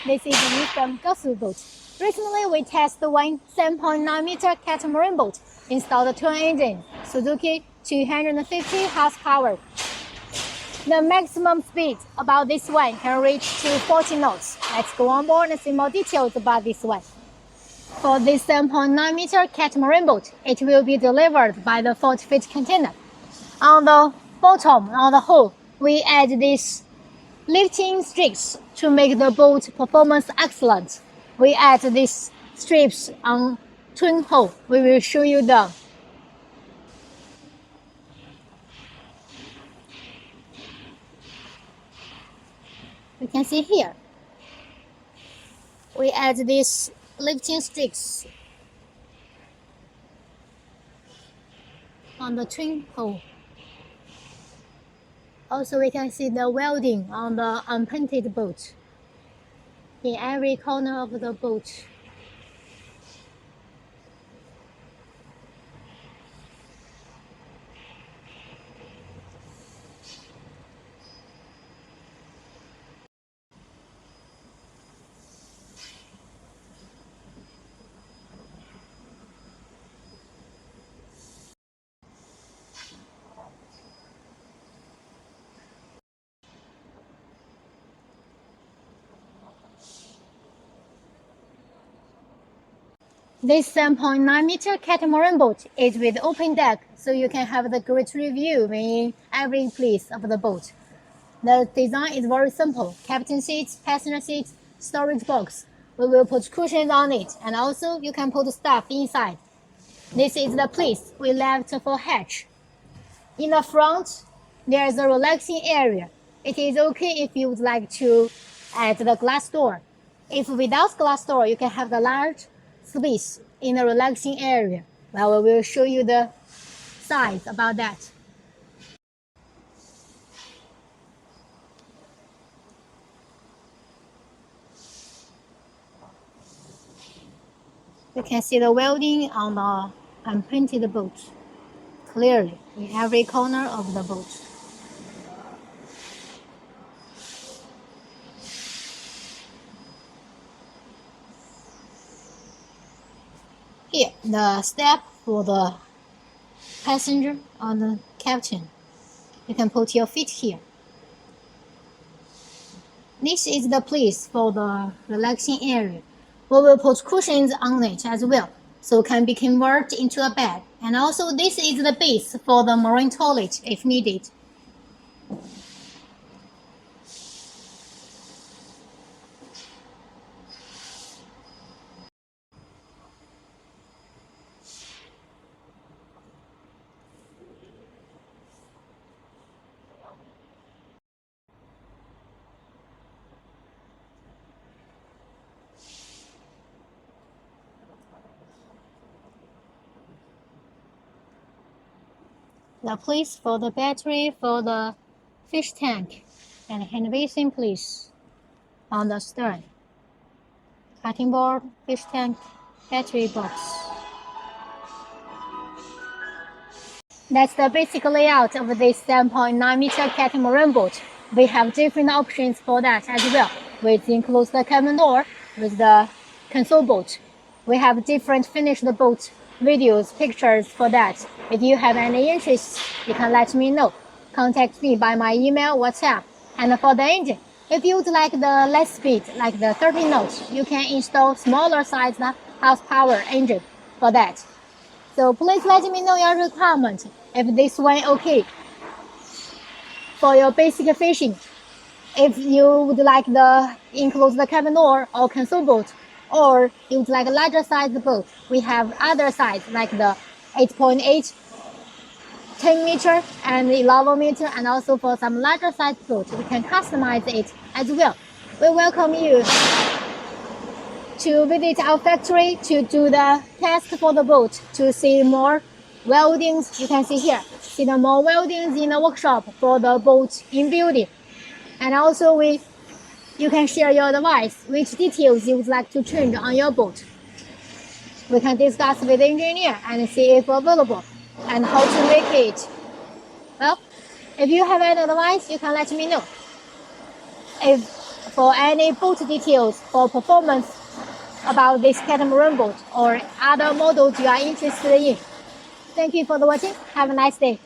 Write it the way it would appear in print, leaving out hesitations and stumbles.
This is a new Gosu boat. Recently, we tested one 7.9-meter catamaran boat, installed twin engine, Suzuki 250 horsepower. The maximum speed about this one can reach to 40 knots. Let's go on board and see more details about this one. For this 7.9-meter catamaran boat, it will be delivered by the 40-feet container. On the bottom, on the hull, we add these lifting strips to make the boat performance excellent. We add these strips on twin hull. We will show you them. You can see here. We add these lifting strips on the twin hull. Also, we can see the welding on the unpainted boat in every corner of the boat. This 7.9-meter catamaran boat is with open deck, so you can have the great view in every place of the boat. The design is very simple. Captain seats, passenger seats, storage box. We will put cushions on it, and also you can put stuff inside. This is the place we left for hatch. In the front, there is a relaxing area. It is okay if you would like to add the glass door. If without glass door, you can have the large space in the relaxing area. Well, we will show you the size about that. You can see the welding on the unpainted boat clearly in every corner of the boat. Here, the step for the passenger or the captain. You can put your feet here. This is the place for the relaxing area. We will put cushions on it as well, so it can be converted into a bed. And also this is the base for the marine toilet if needed. The place for the battery for the fish tank and hand basin place on the stern. Cutting board, fish tank, battery box. That's the basic layout of this 7.9-meter catamaran boat. We have different options for that as well, which includes the cabin door with the console boat. We have different finished boat videos, pictures for that. If you have any interest, you can let me know. Contact me by my email, WhatsApp. And for the engine, if you would like the less speed, like the 30 knots, you can install smaller size horsepower engine for that. So please let me know your requirement if this one okay for your basic fishing. If you would like the include the cabin door or console boat, or you would like a larger size boat, we have other size like the 8.8, 10 meter and 11 meter, and also for some larger size boat, we can customize it as well. We welcome you to visit our factory to do the test for the boat, to see more weldings. You can see here, see the more weldings in the workshop for the boat in building. And also you can share your advice, which details you would like to change on your boat. We can discuss with the engineer and see if available and how to make it. Well, if you have any advice, you can let me know. If for any boat details or performance about this catamaran boat or other models you are interested in. Thank you for watching. Have a nice day.